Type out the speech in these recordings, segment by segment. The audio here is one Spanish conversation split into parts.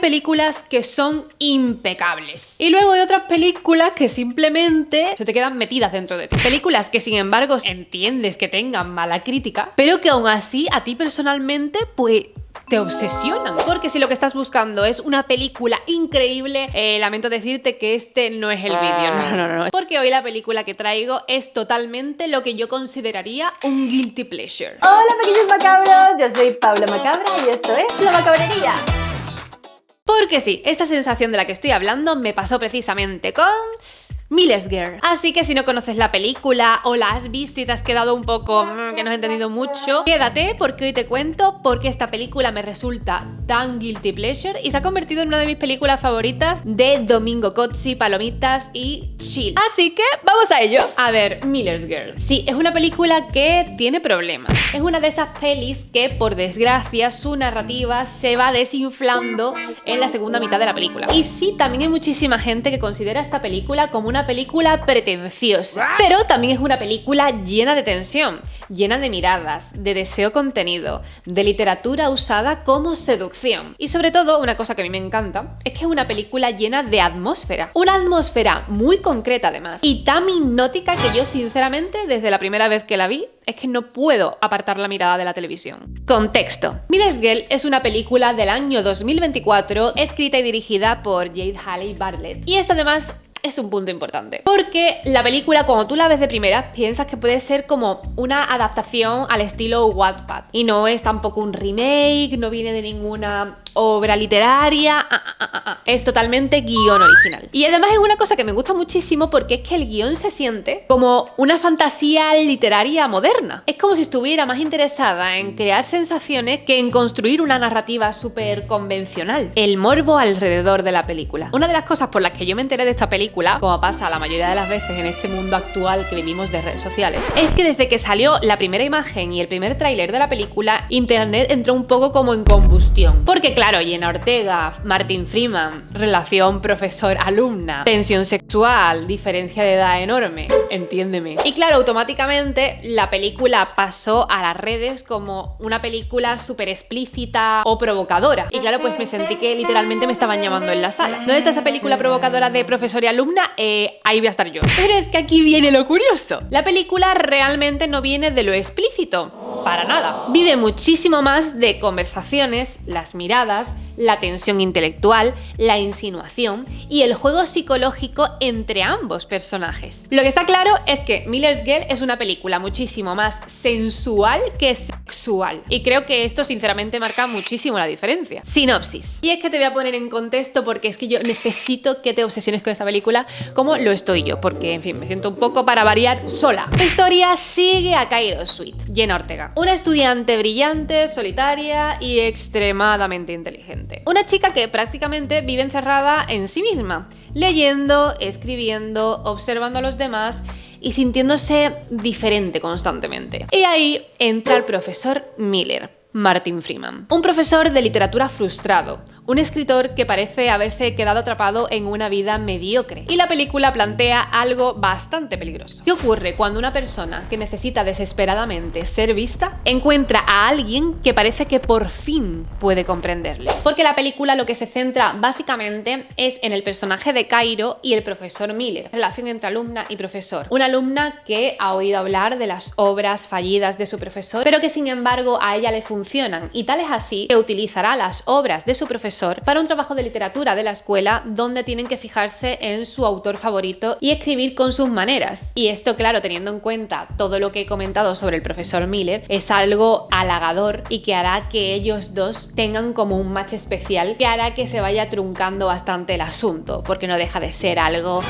películas que son impecables. Y luego hay otras películas que simplemente se te quedan metidas dentro de ti. Películas que sin embargo entiendes que tengan mala crítica, pero que aún así a ti personalmente pues te obsesionan. Porque si lo que estás buscando es una película increíble, lamento decirte que este no es el vídeo. No. Porque hoy la película que traigo es totalmente lo que yo consideraría un guilty pleasure. Hola pequeños macabros, yo soy Paula Macabra y esto es La Macabrería. Porque sí, esta sensación de la que estoy hablando me pasó precisamente con Miller's Girl. Así que si no conoces la película o la has visto y te has quedado un poco que no has entendido mucho, quédate porque hoy te cuento por qué esta película me resulta tan guilty pleasure y se ha convertido en una de mis películas favoritas de domingo cozzi, palomitas y chill. Así que vamos a ello. A ver, Miller's Girl. Sí, es una película que tiene problemas. Es una de esas pelis que, por desgracia, su narrativa se va desinflando en la segunda mitad de la película. Y sí, también hay muchísima gente que considera esta película como una película pretenciosa, pero también es una película llena de tensión, llena de miradas, de deseo contenido, de literatura usada como seducción. Y sobre todo, una cosa que a mí me encanta, es que es una película llena de atmósfera. Una atmósfera muy concreta además, y tan hipnótica que yo sinceramente, desde la primera vez que la vi, es que no puedo apartar la mirada de la televisión. Contexto. Miller's Girl es una película del año 2024, escrita y dirigida por Jade Haley Bartlett. Y esta además es un punto importante, porque la película, cuando tú la ves de primera, piensas que puede ser como una adaptación al estilo Wattpad, y no es tampoco un remake, no viene de ninguna obra literaria, es totalmente guión original. Y además es una cosa que me gusta muchísimo porque es que el guión se siente como una fantasía literaria moderna. Es como si estuviera más interesada en crear sensaciones que en construir una narrativa súper convencional. El morbo alrededor de la película. Una de las cosas por las que yo me enteré de esta película, como pasa la mayoría de las veces en este mundo actual que vivimos de redes sociales, es que desde que salió la primera imagen y el primer tráiler de la película, internet entró un poco como en combustión. Porque claro, Jenna Ortega, Martin Freeman, relación profesor-alumna, tensión sexual, diferencia de edad enorme, entiéndeme. Y claro, automáticamente la película pasó a las redes como una película súper explícita o provocadora. Y claro, pues me sentí que literalmente me estaban llamando en la sala. ¿Dónde está esa película provocadora de profesor y alumna? Ahí voy a estar yo. Pero es que aquí viene lo curioso. La película realmente no viene de lo explícito. Para nada. Vive muchísimo más de conversaciones, las miradas, la tensión intelectual, la insinuación y el juego psicológico entre ambos personajes. Lo que está claro es que Miller's Girl es una película muchísimo más sensual que sexual. Y creo que esto sinceramente marca muchísimo la diferencia. Sinopsis. Y es que te voy a poner en contexto porque es que yo necesito que te obsesiones con esta película como lo estoy yo, porque en fin, me siento un poco para variar sola. La historia sigue a Cairo Sweet, Jenna Ortega, una estudiante brillante, solitaria y extremadamente inteligente. Una chica que prácticamente vive encerrada en sí misma, leyendo, escribiendo, observando a los demás y sintiéndose diferente constantemente. Y ahí entra el profesor Miller, Martin Freeman, un profesor de literatura frustrado, un escritor que parece haberse quedado atrapado en una vida mediocre. Y la película plantea algo bastante peligroso. ¿Qué ocurre cuando una persona que necesita desesperadamente ser vista encuentra a alguien que parece que por fin puede comprenderle? Porque la película lo que se centra básicamente es en el personaje de Cairo y el profesor Miller, relación entre alumna y profesor. Una alumna que ha oído hablar de las obras fallidas de su profesor, pero que sin embargo a ella le funcionan, y tal es así que utilizará las obras de su profesor para un trabajo de literatura de la escuela donde tienen que fijarse en su autor favorito y escribir con sus maneras. Y esto, claro, teniendo en cuenta todo lo que he comentado sobre el profesor Miller, es algo halagador y que hará que ellos dos tengan como un match especial que hará que se vaya truncando bastante el asunto, porque no deja de ser algo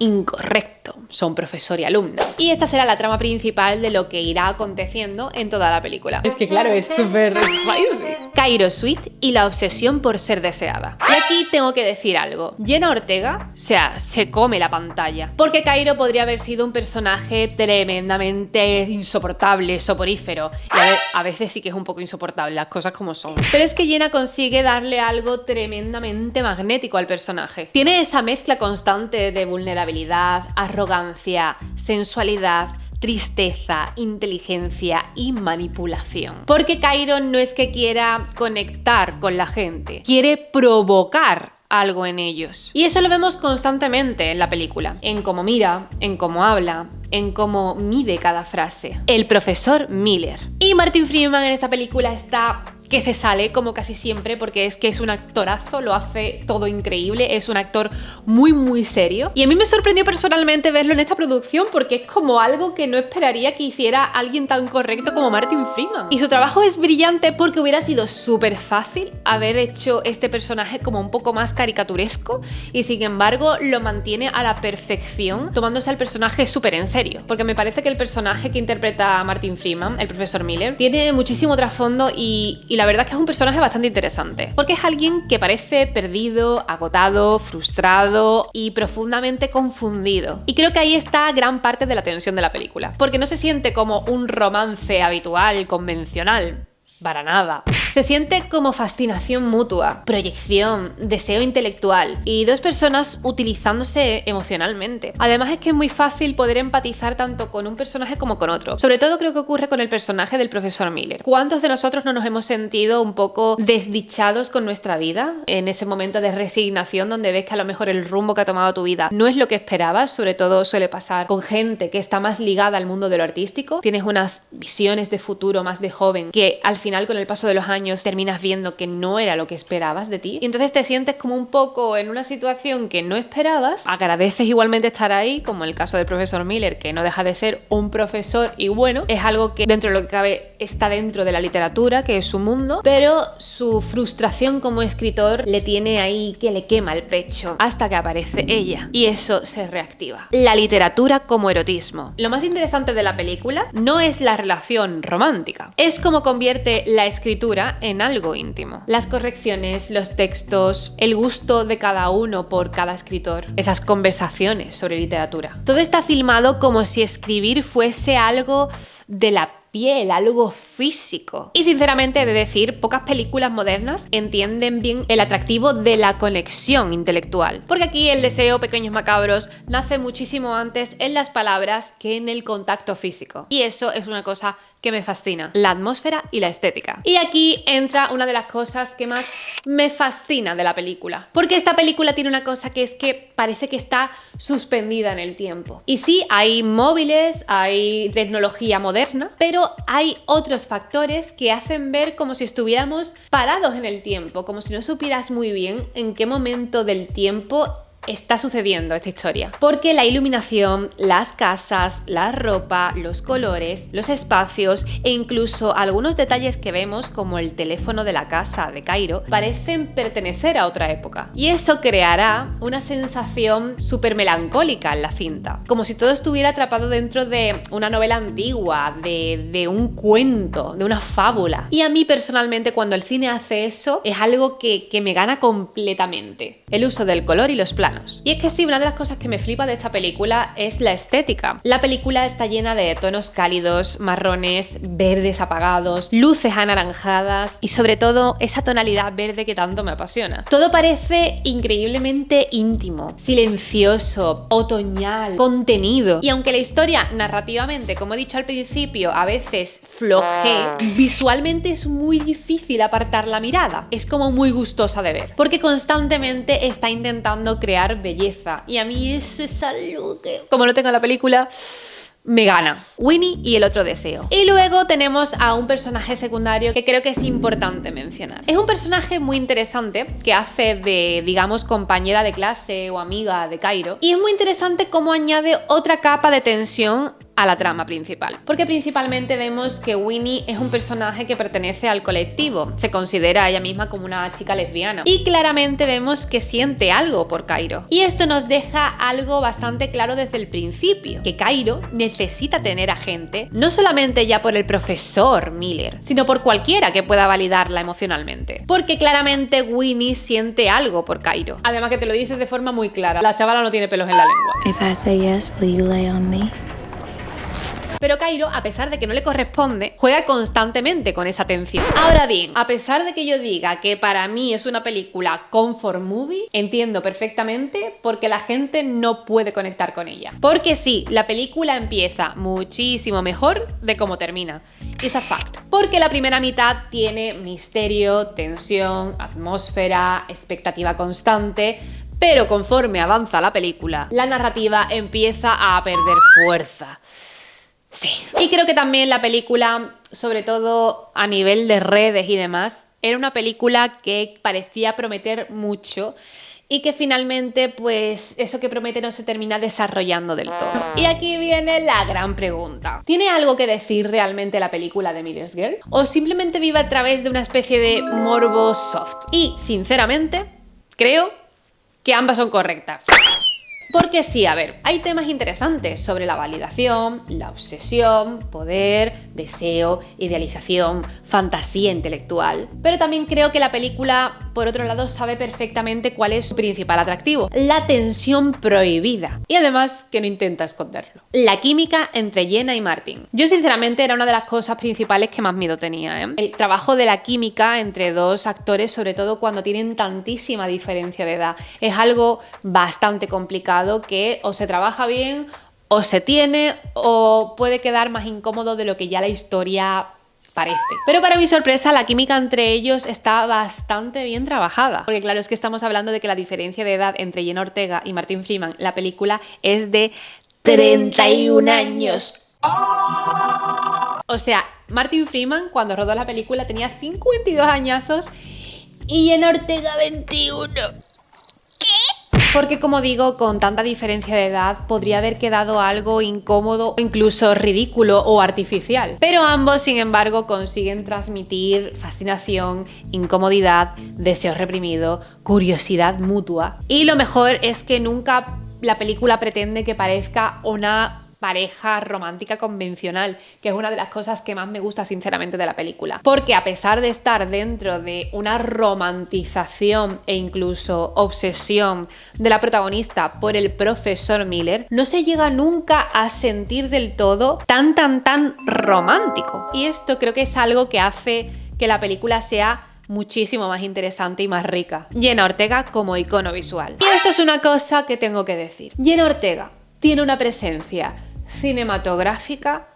incorrecto, son profesor y alumna. Y esta será la trama principal de lo que irá aconteciendo en toda la película. Es que claro, es súper spicy. Cairo Sweet y la obsesión por ser deseada. Y aquí tengo que decir algo. Jenna Ortega, o sea, se come la pantalla. Porque Cairo podría haber sido un personaje tremendamente insoportable, soporífero. Y a veces sí que es un poco insoportable, las cosas como son. Pero es que Jenna consigue darle algo tremendamente magnético al personaje. Tiene esa mezcla constante de vulnerabilidad, arrogancia, sensualidad, tristeza, inteligencia y manipulación. Porque Cairo no es que quiera conectar con la gente, quiere provocar algo en ellos. Y eso lo vemos constantemente en la película, en cómo mira, en cómo habla, en cómo mide cada frase. El profesor Miller. Y Martin Freeman en esta película está que se sale como casi siempre, porque es que es un actorazo, lo hace todo increíble, es un actor muy serio. Y a mí me sorprendió personalmente verlo en esta producción porque es como algo que no esperaría que hiciera alguien tan correcto como Martin Freeman. Y su trabajo es brillante porque hubiera sido súper fácil haber hecho este personaje como un poco más caricaturesco y sin embargo lo mantiene a la perfección, tomándose al personaje súper en serio. Porque me parece que el personaje que interpreta a Martin Freeman, el profesor Miller, tiene muchísimo trasfondo y la verdad es que es un personaje bastante interesante, porque es alguien que parece perdido, agotado, frustrado y profundamente confundido. Y creo que ahí está gran parte de la tensión de la película, porque no se siente como un romance habitual, convencional. Para nada. Se siente como fascinación mutua, proyección, deseo intelectual y dos personas utilizándose emocionalmente. Además es que es muy fácil poder empatizar tanto con un personaje como con otro. Sobre todo creo que ocurre con el personaje del profesor Miller. ¿Cuántos de nosotros no nos hemos sentido un poco desdichados con nuestra vida? En ese momento de resignación donde ves que a lo mejor el rumbo que ha tomado tu vida no es lo que esperabas. Sobre todo suele pasar con gente que está más ligada al mundo de lo artístico. Tienes unas visiones de futuro más de joven que al final con el paso de los años terminas viendo que no era lo que esperabas de ti y entonces te sientes como un poco en una situación que no esperabas. Agradeces igualmente estar ahí, como el caso del profesor Miller, que no deja de ser un profesor y bueno, es algo que dentro de lo que cabe está dentro de la literatura, que es su mundo, pero su frustración como escritor le tiene ahí que le quema el pecho hasta que aparece ella y eso se reactiva. La literatura como erotismo. Lo más interesante de la película no es la relación romántica, es cómo convierte la escritura en algo íntimo. Las correcciones, los textos, el gusto de cada uno por cada escritor, esas conversaciones sobre literatura. Todo está filmado como si escribir fuese algo de la piel, algo físico. Y sinceramente he de decir, pocas películas modernas entienden bien el atractivo de la conexión intelectual. Porque aquí el deseo, Pequeños Macabros, nace muchísimo antes en las palabras que en el contacto físico. Y eso es una cosa que me fascina, la atmósfera y la estética. Y aquí entra una de las cosas que más me fascina de la película. Porque esta película tiene una cosa que es que parece que está suspendida en el tiempo. Y sí, hay móviles, hay tecnología moderna, pero hay otros factores que hacen ver como si estuviéramos parados en el tiempo, como si no supieras muy bien en qué momento del tiempo está sucediendo esta historia. Porque la iluminación, las casas, la ropa, los colores, los espacios e incluso algunos detalles que vemos como el teléfono de la casa de Cairo parecen pertenecer a otra época. Y eso creará una sensación súper melancólica en la cinta. Como si todo estuviera atrapado dentro de una novela antigua, de un cuento, de una fábula. Y a mí personalmente cuando el cine hace eso es algo que me gana completamente. El uso del color y los planos. Y es que sí, una de las cosas que me flipa de esta película es la estética. La película está llena de tonos cálidos, marrones, verdes apagados, luces anaranjadas y sobre todo esa tonalidad verde que tanto me apasiona. Todo parece increíblemente íntimo, silencioso, otoñal, contenido. Y aunque la historia narrativamente, como he dicho al principio, a veces flojee, visualmente es muy difícil apartar la mirada. Es como muy gustosa de ver, porque constantemente está intentando crear belleza y a mí eso es algo que, como no tengo la película, me gana. Winnie y el otro deseo. Y luego tenemos a un personaje secundario que creo que es importante mencionar. Es un personaje muy interesante que hace de, digamos, compañera de clase o amiga de Cairo y es muy interesante cómo añade otra capa de tensión a la trama principal. Porque principalmente vemos que Winnie es un personaje que pertenece al colectivo, se considera a ella misma como una chica lesbiana y claramente vemos que siente algo por Cairo. Y esto nos deja algo bastante claro desde el principio, que Cairo necesita tener a gente, no solamente ya por el profesor Miller, sino por cualquiera que pueda validarla emocionalmente. Porque claramente Winnie siente algo por Cairo. Además que te lo dices de forma muy clara, la chavala no tiene pelos en la lengua. If I say yes, will you lay on me? Pero Cairo, a pesar de que no le corresponde, juega constantemente con esa tensión. Ahora bien, a pesar de que yo diga que para mí es una película comfort movie, entiendo perfectamente por qué la gente no puede conectar con ella. Porque sí, la película empieza muchísimo mejor de cómo termina. It's a fact. Porque la primera mitad tiene misterio, tensión, atmósfera, expectativa constante, pero conforme avanza la película, la narrativa empieza a perder fuerza. Sí. Y creo que también la película, sobre todo a nivel de redes y demás, era una película que parecía prometer mucho y que finalmente, pues, eso que promete no se termina desarrollando del todo. Y aquí viene la gran pregunta. ¿Tiene algo que decir realmente la película de Miller's Girl? ¿O simplemente vive a través de una especie de morbo soft? Y, sinceramente, creo que ambas son correctas. Porque sí, a ver, hay temas interesantes sobre la validación, la obsesión, poder, deseo, idealización, fantasía intelectual. Pero también creo que la película, por otro lado, sabe perfectamente cuál es su principal atractivo: la tensión prohibida. Y además que no intenta esconderlo. La química entre Jenna y Martin. Yo sinceramente era una de las cosas principales que más miedo tenía, ¿eh? El trabajo de la química entre dos actores, sobre todo cuando tienen tantísima diferencia de edad, es algo bastante complicado que o se trabaja bien o se tiene o puede quedar más incómodo de lo que ya la historia parece. Pero para mi sorpresa, la química entre ellos está bastante bien trabajada. Porque claro, es que estamos hablando de que la diferencia de edad entre Jenna Ortega y Martin Freeman, la película, es de 31 años. O sea, Martin Freeman cuando rodó la película tenía 52 añazos y Jenna Ortega 21. Porque, como digo, con tanta diferencia de edad podría haber quedado algo incómodo, incluso ridículo o artificial. Pero ambos, sin embargo, consiguen transmitir fascinación, incomodidad, deseo reprimido, curiosidad mutua. Y lo mejor es que nunca la película pretende que parezca una pareja romántica convencional, que es una de las cosas que más me gusta sinceramente de la película, porque a pesar de estar dentro de una romantización e incluso obsesión de la protagonista por el profesor Miller, no se llega nunca a sentir del todo tan romántico. Y esto creo que es algo que hace que la película sea muchísimo más interesante y más rica. Jenna Ortega como icono visual. Y esto es una cosa que tengo que decir. Jenna Ortega tiene una presencia cinematográfica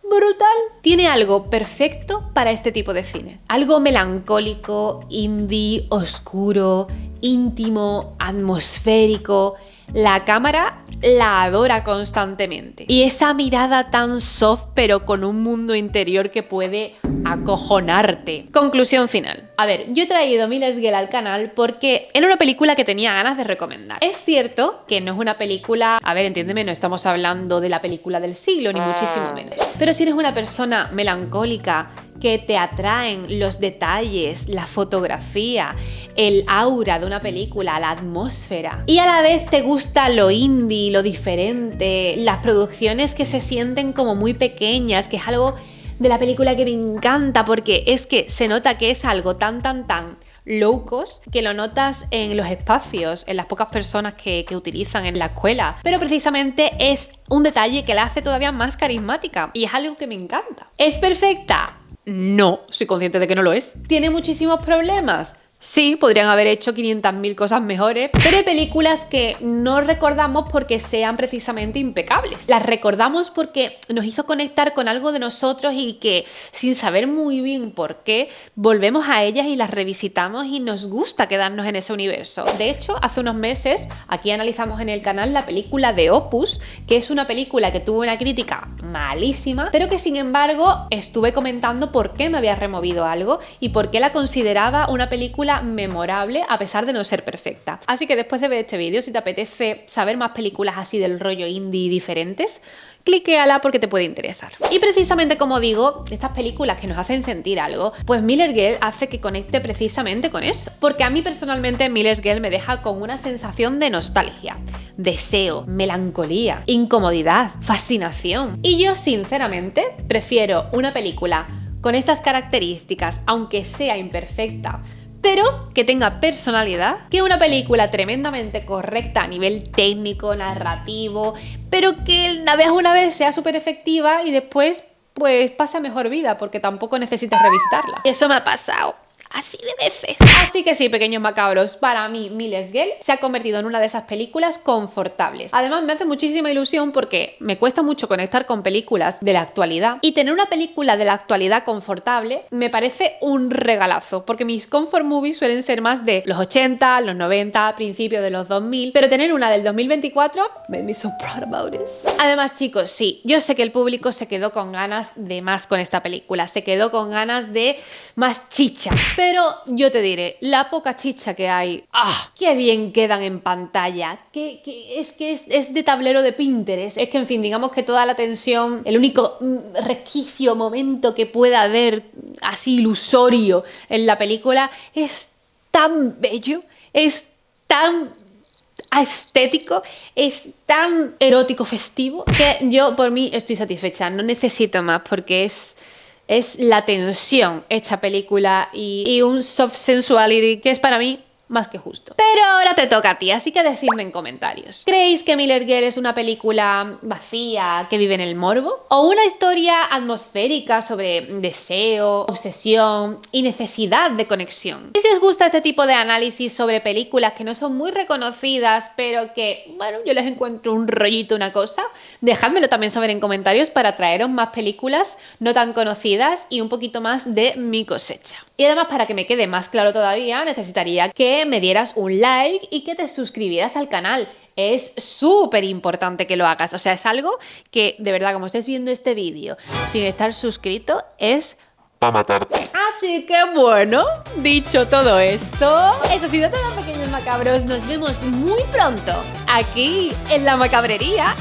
brutal. Tiene algo perfecto para este tipo de cine. Algo melancólico, indie, oscuro, íntimo, atmosférico. La cámara la adora constantemente. Y esa mirada tan soft pero con un mundo interior que puede acojonarte. Conclusión final. A ver, yo he traído Miller's Girl al canal porque era una película que tenía ganas de recomendar. Es cierto que no es una película... A ver, entiéndeme, no estamos hablando de la película del siglo, ni muchísimo menos. Pero si eres una persona melancólica, que te atraen los detalles, la fotografía, el aura de una película, la atmósfera, y a la vez te gusta lo indie, lo diferente, las producciones que se sienten como muy pequeñas, que es algo de la película que me encanta, porque es que se nota que es algo tan low cost, que lo notas en los espacios, en las pocas personas que utilizan en la escuela, pero precisamente es un detalle que la hace todavía más carismática y es algo que me encanta. ¿Es perfecta? No, soy consciente de que no lo es. ¿Tiene muchísimos problemas? Sí, podrían haber hecho 500.000 cosas mejores, pero hay películas que no recordamos porque sean precisamente impecables. Las recordamos porque nos hizo conectar con algo de nosotros y que, sin saber muy bien por qué, volvemos a ellas y las revisitamos y nos gusta quedarnos en ese universo. De hecho, hace unos meses aquí analizamos en el canal la película de Opus, que es una película que tuvo una crítica malísima, pero que sin embargo estuve comentando por qué me había removido algo y por qué la consideraba una película memorable a pesar de no ser perfecta. Así que después de ver este vídeo, si te apetece saber más películas así del rollo indie diferentes, cliquéala porque te puede interesar. Y precisamente, como digo, estas películas que nos hacen sentir algo, pues Miller's Girl hace que conecte precisamente con eso. Porque a mí personalmente Miller's Girl me deja con una sensación de nostalgia, deseo, melancolía, incomodidad, fascinación. Y yo sinceramente prefiero una película con estas características, aunque sea imperfecta, pero que tenga personalidad, que una película tremendamente correcta a nivel técnico, narrativo, pero que la veas una vez, sea súper efectiva y después pues pasa mejor vida porque tampoco necesitas revisitarla. Eso me ha pasado así de veces. Así que sí, pequeños macabros, para mí Miles Girl se ha convertido en una de esas películas confortables. Además me hace muchísima ilusión porque me cuesta mucho conectar con películas de la actualidad y tener una película de la actualidad confortable me parece un regalazo, porque mis comfort movies suelen ser más de los 80, los 90, principios de los 2000, pero tener una del 2024 made me so proud about this. Además, chicos, sí, yo sé que el público se quedó con ganas de más con esta película, se quedó con ganas de más chicha. Pero yo te diré, la poca chicha que hay, ¡qué bien quedan en pantalla! Es de tablero de Pinterest. Es que, en fin, digamos que toda la tensión, el único resquicio, momento que pueda haber así ilusorio en la película, es tan bello, es tan estético, es tan erótico festivo, que yo por mí estoy satisfecha, no necesito más porque es la tensión hecha película y un soft sensuality que es para mí más que justo. Pero ahora te toca a ti, así que decidme en comentarios. ¿Creéis que Miles Girl es una película vacía que vive en el morbo? ¿O una historia atmosférica sobre deseo, obsesión y necesidad de conexión? Y si os gusta este tipo de análisis sobre películas que no son muy reconocidas, pero que, bueno, yo les encuentro un rollito, una cosa, dejádmelo también saber en comentarios para traeros más películas no tan conocidas y un poquito más de mi cosecha. Y además, para que me quede más claro todavía, necesitaría que me dieras un like y que te suscribieras al canal. Es súper importante que lo hagas. O sea, es algo que, de verdad, como estés viendo este vídeo sin estar suscrito, es para matarte. Así que bueno, dicho todo esto, eso ha sido todo, pequeños macabros. Nos vemos muy pronto aquí en La Macabrería.